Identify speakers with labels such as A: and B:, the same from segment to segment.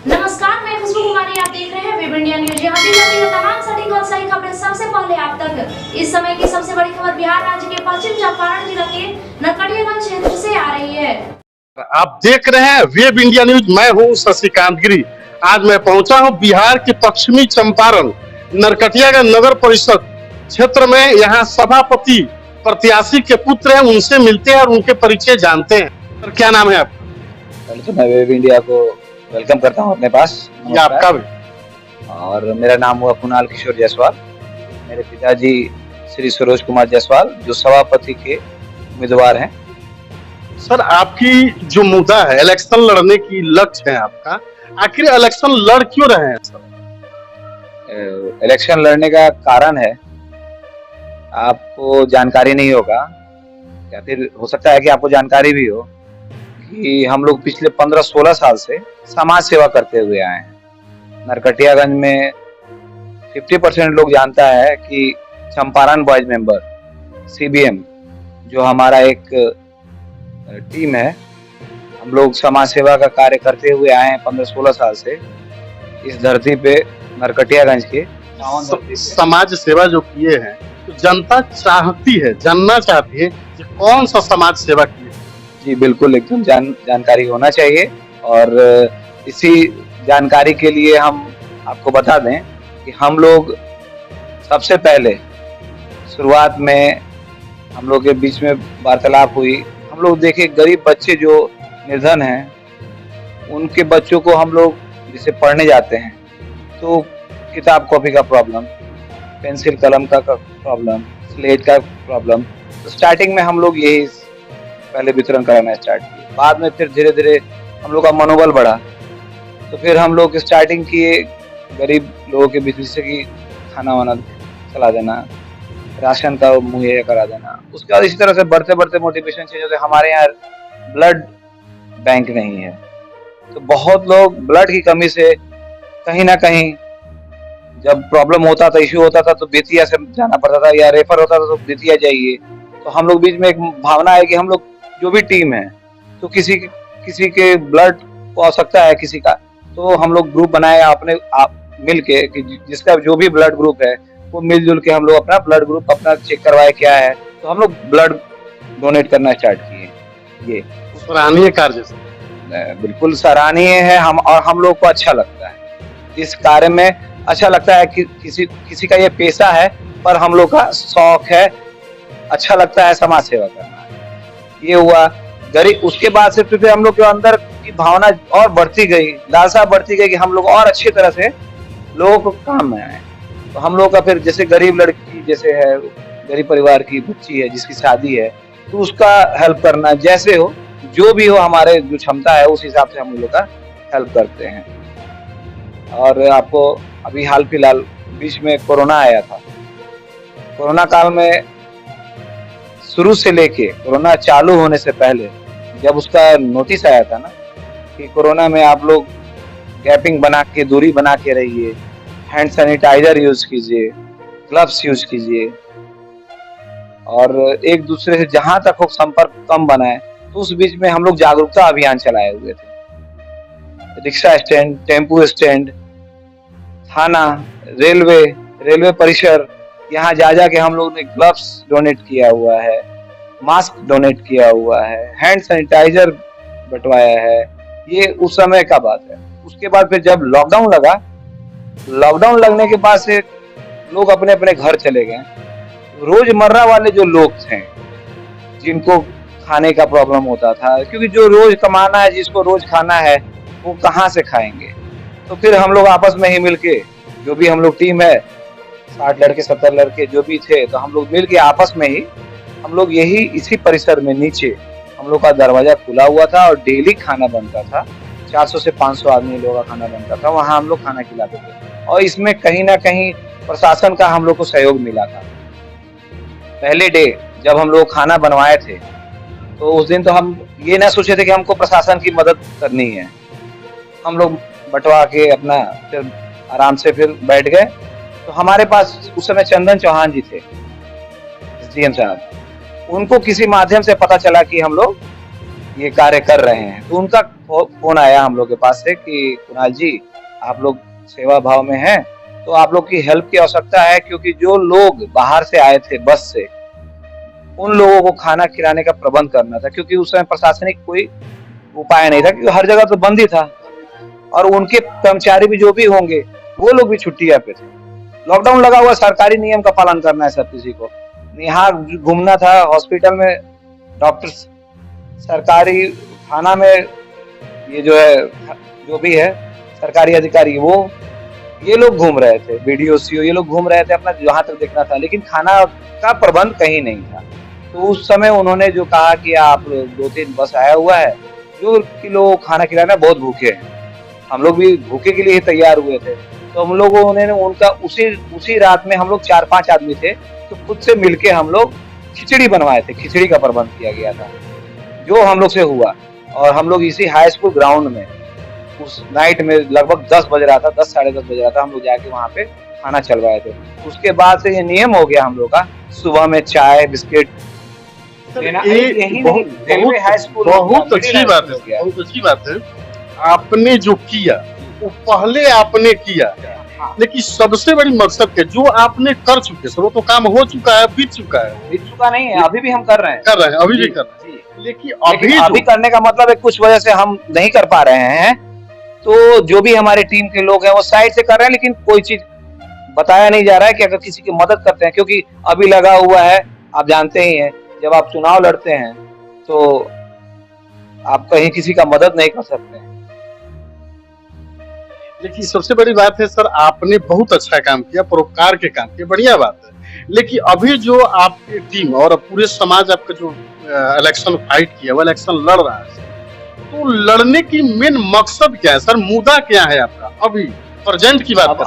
A: नमस्कार, मैं खुशबू कुमारी। आप देख रहे हैं वेब इंडिया न्यूज। यहाँ दी जाती है तमाम सटीक और सही खबरें सबसे पहले आप तक। इस समय की सबसे बड़ी खबर बिहार राज्य के पश्चिम चंपारण जिला के नरकटियागंज क्षेत्र से आ रही है।
B: आप देख रहे हैं वेब इंडिया न्यूज। मैं हूं शशिकांत गिरी। आज मैं पहुंचा हूं बिहार के पश्चिमी चंपारण नरकटियागंज नगर परिषद क्षेत्र में। यहाँ सभापति प्रत्याशी के पुत्र हैं, उनसे मिलते हैं और उनके परिचय जानते हैं। सर, क्या नाम है आपका?
C: पहले तो मैं वेब इंडिया को वेलकम करता हूं अपने पास।
B: ये आपका भी।
C: और मेरा नाम हुआ कुणाल किशोर जायसवाल। मेरे पिताजी श्री सरोज कुमार जायसवाल जो सभापति के उम्मीदवार हैं।
B: सर, आपकी जो मुद्दा है, इलेक्शन लड़ने की लक्ष्य है आपका, आखिर इलेक्शन लड़ क्यों रहे हैं सर?
C: इलेक्शन लड़ने का कारण है, आपको जानकारी नहीं होगा या फिर हो सकता है कि आपको जानकारी भी हो कि हम लोग पिछले 15-16 साल से समाज सेवा करते हुए आए हैं। नरकटियागंज में 50% लोग जानता है कि चंपारण बॉयज मेंबर CBM जो हमारा एक टीम है, हम लोग समाज सेवा का कार्य करते हुए आए हैं 15-16 साल से इस धरती पे नरकटियागंज के।
B: समाज सेवा जो किए हैं तो जनता चाहती है, जानना चाहती है कि कौन सा समाज सेवा किए।
C: जी बिल्कुल, एकदम जानकारी होना चाहिए। और इसी जानकारी के लिए हम आपको बता दें कि हम लोग सबसे पहले शुरुआत में हम लोग के बीच में वार्तालाप हुई। हम लोग देखे गरीब बच्चे जो निर्धन हैं, उनके बच्चों को हम लोग जैसे पढ़ने जाते हैं तो किताब कॉपी का प्रॉब्लम, पेंसिल कलम का प्रॉब्लम, स्लेट का प्रॉब्लम, तो स्टार्टिंग में हम लोग यही पहले वितरण कराना स्टार्ट किए। बाद में फिर धीरे धीरे हम लोग का मनोबल बढ़ा, तो फिर हम लोग स्टार्टिंग किए गरीब लोगों के बीच से कि खाना वाना चला देना, राशन का मुहैया करा देना। उसके बाद इसी तरह से बढ़ते बढ़ते मोटिवेशन चेंज होते। हमारे यहाँ ब्लड बैंक नहीं है, तो बहुत लोग ब्लड की कमी से कहीं ना कहीं जब प्रॉब्लम होता था, इश्यू होता था, तो बेतिया से जाना पड़ता था या रेफर होता था तो बेतिया जाइए। तो हम लोग बीच में एक भावना है कि हम लोग जो भी टीम है, तो किसी के ब्लड को आवश्यकता है किसी का, तो हम लोग ग्रुप बनाए अपने आप मिल के कि जिसका जो भी ब्लड ग्रुप है वो मिलजुल के हम लोग अपना ब्लड ग्रुप अपना चेक करवाए क्या है, तो हम लोग ब्लड डोनेट करना स्टार्ट किए। ये
B: सराहनीय कार्य
C: बिल्कुल सराहनीय है। हम लोग को अच्छा लगता है इस कार्य में। अच्छा लगता है कि किसी का ये पेशा है, पर हम लोग का शौक है, अच्छा लगता है समाज सेवा करना। ये हुआ गरीब। उसके बाद से फिर हम लोग के अंदर की भावना और बढ़ती गई, लालसा बढ़ती गई कि हम लोग और अच्छी तरह से लोगों को काम में आए। तो हम लोग का फिर जैसे गरीब लड़की जैसे है, गरीब परिवार की बच्ची है जिसकी शादी है, तो उसका हेल्प करना, जैसे हो जो भी हो हमारे जो क्षमता है उस हिसाब से हम लोग का हेल्प करते हैं। और आपको अभी हाल फिलहाल बीच में कोरोना आया था। कोरोना काल में शुरू से लेके कोरोना चालू होने से पहले जब उसका नोटिस आया था ना कि कोरोना में आप लोग गैपिंग बना के, दूरी बना के रहिए, हैंड सैनिटाइजर यूज कीजिए, ग्लव्स यूज कीजिए और एक दूसरे से जहां तक हो संपर्क कम बनाए, तो उस बीच में हम लोग जागरूकता अभियान चलाए हुए थे। रिक्शा स्टैंड, टेम्पू स्टैंड, थाना, रेलवे परिसर, यहाँ जा के हम लोग ने ग्लव्स डोनेट किया हुआ है, मास्क डोनेट किया हुआ है, हैंड सैनिटाइजर बंटवाया है। ये उस समय का बात है। उसके बाद फिर जब लॉकडाउन लगा, लॉकडाउन लगने के बाद से लोग अपने अपने घर चले गए। रोजमर्रा वाले जो लोग थे जिनको खाने का प्रॉब्लम होता था, क्योंकि जो रोज कमाना है, जिसको रोज खाना है, वो कहाँ से खाएंगे। तो फिर हम लोग आपस में ही मिलके, जो भी हम लोग टीम है 60 लड़के 70 लड़के जो भी थे, तो हम लोग मिल के आपस में ही हम लोग यही इसी परिसर में नीचे हम लोग का दरवाजा खुला हुआ था और डेली खाना बनता था। 400 से 500 आदमी लोगों का खाना बनता था, वहाँ हम लोग खाना खिलाते थे। और इसमें कहीं ना कहीं प्रशासन का हम लोग को सहयोग मिला था। पहले डे जब हम लोग खाना बनवाए थे, तो उस दिन तो हम ये ना सोचे थे कि हमको प्रशासन की मदद करनी है। हम लोग बंटवा के अपना फिर आराम से फिर बैठ गए। तो हमारे पास उस समय चंदन चौहान जी थे, SDM साहब। उनको किसी माध्यम से पता चला कि हम लोग ये कार्य कर रहे हैं। तो उनका फोन आया हम लोग के पास से कि कुणाल जी, आप लोग सेवा भाव में हैं तो आप लोग की हेल्प की आवश्यकता है, क्योंकि जो लोग बाहर से आए थे बस से, उन लोगों को खाना खिलाने का प्रबंध करना था, क्योंकि उस समय प्रशासनिक कोई उपाय नहीं था, क्योंकि हर जगह तो बंद ही था और उनके कर्मचारी भी जो भी होंगे वो लोग भी छुट्टियां पे थे। लॉकडाउन लगा हुआ, सरकारी नियम का पालन करना है सब किसी को। यहाँ घूमना था, हॉस्पिटल में डॉक्टर, सरकारी थाना में ये जो है जो भी है सरकारी अधिकारी, वो ये लोग घूम रहे थे, बीडीओ सीओ ये लोग घूम रहे थे, अपना जहाँ तक देखना था, लेकिन खाना का प्रबंध कहीं नहीं था। तो उस समय उन्होंने जो कहा कि आप 2-3 बस आया हुआ है, जो कि लोग खाना खिलाना बहुत भूखे हैं, हम लोग भी भूखे के लिए ही तैयार हुए थे। तो हम लोगों ने उनका उसी रात में, हम लोग 4-5 आदमी थे, तो खुद से मिलके हम लोग खिचड़ी बनवाए थे, खिचड़ी का प्रबंध किया गया था, जो हम लोग से हुआ। और हम लोग इसी हाई स्कूल ग्राउंड में उस नाइट में लगभग 10 बज रहा था, 10 साढ़े 10 बज रहा था, हम लोग जाके वहाँ पे खाना चलवाए थे। उसके बाद से ये नियम हो गया हम लोग का, सुबह में चाय बिस्किट देना। यही
B: बहुत अच्छी बात है,
C: गया।
B: बहुत अच्छी बात है। आपने जो किया वो पहले आपने किया, लेकिन सबसे बड़ी मकसद के जो आपने कर चुके सर, वो तो काम हो चुका है, बीत चुका है।
C: बीत चुका नहीं है, अभी भी हम कर रहे हैं,
B: अभी भी कर रहे हैं। लेकिन
C: अभी करने का मतलब है कुछ वजह से हम नहीं कर पा रहे हैं, तो जो भी हमारे टीम के लोग हैं वो साइड से कर रहे हैं, लेकिन कोई चीज बताया नहीं जा रहा है कि अगर किसी की मदद करते हैं, क्योंकि अभी लगा हुआ है, आप जानते ही हैं, जब आप चुनाव लड़ते हैं तो आप कहीं किसी का मदद नहीं कर सकते हैं।
B: लेकिन सबसे बड़ी बात है सर, आपने बहुत अच्छा काम किया, परोपकार के काम किया, बढ़िया बात है। लेकिन अभी जो आपकी टीम और पूरे समाज आपका जो इलेक्शन फाइट किया, वो इलेक्शन लड़ रहा है, तो लड़ने की मेन मकसद क्या है सर, मुद्दा क्या है आपका अभी प्रेजेंट की बात?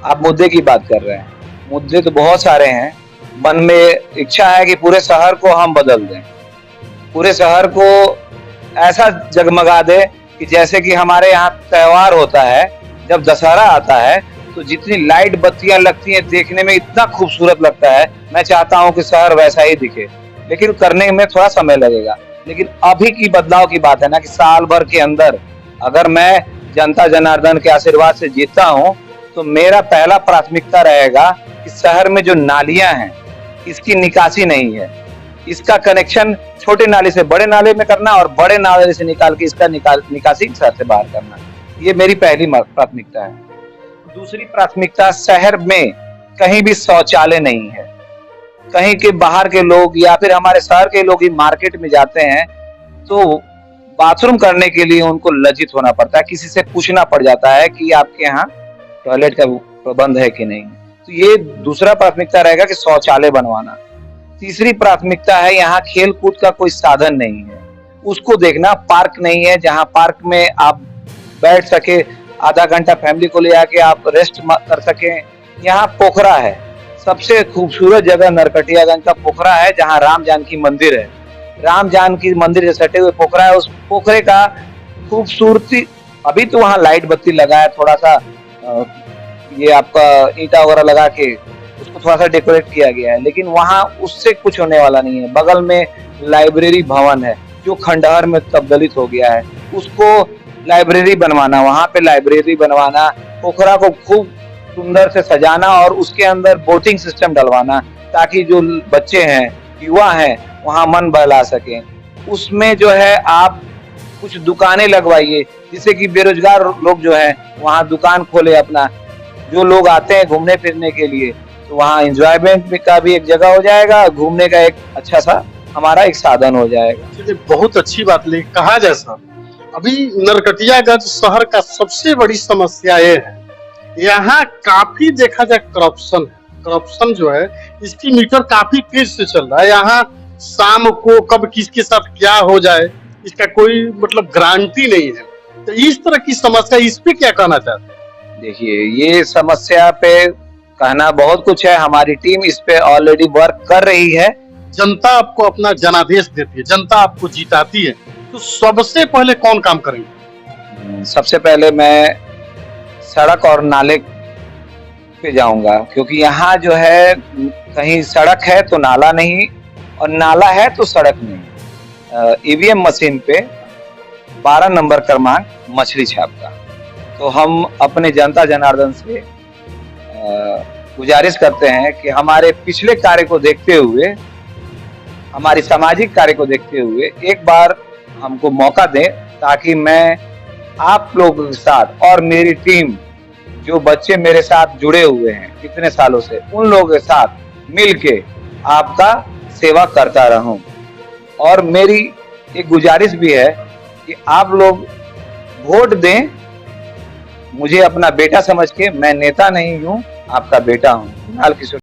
C: आप मुद्दे की बात कर रहे हैं, मुद्दे तो बहुत सारे हैं। मन में इच्छा है कि पूरे शहर को हम बदल दें, पूरे शहर को ऐसा जगमगा दे कि जैसे कि हमारे यहाँ त्योहार होता है, जब दशहरा आता है तो जितनी लाइट बत्तियां लगती हैं, देखने में इतना खूबसूरत लगता है। मैं चाहता हूँ कि शहर वैसा ही दिखे, लेकिन करने में थोड़ा समय लगेगा। लेकिन अभी की बदलाव की बात है ना, कि साल भर के अंदर अगर मैं जनता जनार्दन के आशीर्वाद से जीता हूँ, तो मेरा पहला प्राथमिकता रहेगा कि शहर में जो नालियां हैं, इसकी निकासी नहीं है, इसका कनेक्शन छोटे नाले से बड़े नाले में करना और बड़े नाले से निकाल के इसका निकासी शहर से बाहर करना, ये मेरी पहली प्राथमिकता है। दूसरी प्राथमिकता, शहर में कहीं भी शौचालय नहीं है। कहीं के बाहर के लोग या फिर हमारे शहर के लोग ही मार्केट में जाते हैं तो बाथरूम करने के लिए उनको लज्जित होना पड़ता है, किसी से पूछना पड़ जाता है कि आपके यहाँ टॉयलेट का प्रबंध है कि नहीं। तो ये दूसरा प्राथमिकता रहेगा कि शौचालय बनवाना। तीसरी प्राथमिकता है, यहाँ खेल कूद का कोई साधन नहीं है, उसको देखना। पार्क नहीं है जहाँ पार्क में आप बैठ सके, आधा घंटा फैमिली को ले आके आप रेस्ट कर सके। यहाँ पोखरा है, सबसे खूबसूरत जगह नरकटियागंज का पोखरा है, जहाँ राम जानकी मंदिर है। राम जानकी मंदिर से सटे हुए पोखरा है। उस पोखरे का खूबसूरती, अभी तो वहाँ लाइट बत्ती लगा है, थोड़ा सा ये आपका ईंटा वगैरह लगा के उसको थोड़ा सा डेकोरेट किया गया है, लेकिन वहाँ उससे कुछ होने वाला नहीं है। बगल में लाइब्रेरी भवन है जो खंडहर में तब्दीलित हो गया है, उसको लाइब्रेरी बनवाना, वहाँ पे लाइब्रेरी बनवाना, पोखरा को खूब सुंदर से सजाना और उसके अंदर बोटिंग सिस्टम डलवाना, ताकि जो बच्चे हैं, युवा हैं, वहाँ मन बहला सकें। उसमें जो है आप कुछ दुकानें लगवाइए, जिससे कि बेरोजगार लोग जो है वहाँ दुकान खोले अपना। जो लोग आते हैं घूमने फिरने के लिए, तो वहाँ एंजॉयमेंट का भी एक जगह हो जाएगा, घूमने का एक अच्छा सा हमारा एक साधन हो जाएगा।
B: बहुत अच्छी बात ले कहा जाए सर, अभी नरकटियागंज शहर का सबसे बड़ी समस्या ये है, यहाँ काफी देखा जाए करप्शन है। करप्शन जो है इसकी मीटर काफी तेज से चल रहा है। यहाँ शाम को कब किसके साथ क्या हो जाए इसका कोई मतलब गारंटी नहीं है। तो इस तरह की समस्या, इस पे क्या कहना चाहते हैं?
C: देखिए, ये समस्या पे कहना बहुत कुछ है, हमारी टीम इस पे ऑलरेडी वर्क कर रही है।
B: जनता आपको अपना जनादेश देती है, जनता आपको जिताती है, तो सबसे पहले कौन काम करेंगे?
C: सबसे पहले मैं सड़क और नाले पे जाऊंगा, क्योंकि यहाँ जो है कहीं सड़क है तो नाला नहीं, और नाला है तो सड़क नहीं। ईवीएम मशीन पे 12 नंबर क्रमांक मछली छाप का। तो हम अपने जनता जनार्दन से गुजारिश करते हैं कि हमारे पिछले कार्य को देखते हुए, हमारी सामाजिक कार्य को देखते हुए एक बार हमको मौका दें, ताकि मैं आप लोगों के साथ और मेरी टीम, जो बच्चे मेरे साथ जुड़े हुए हैं कितने सालों से, उन लोगों के साथ मिलके आपका सेवा करता रहूं। और मेरी एक गुजारिश भी है कि आप लोग वोट दें मुझे अपना बेटा समझ के। मैं नेता नहीं हूं, आपका बेटा हूं, कुणाल किशोर।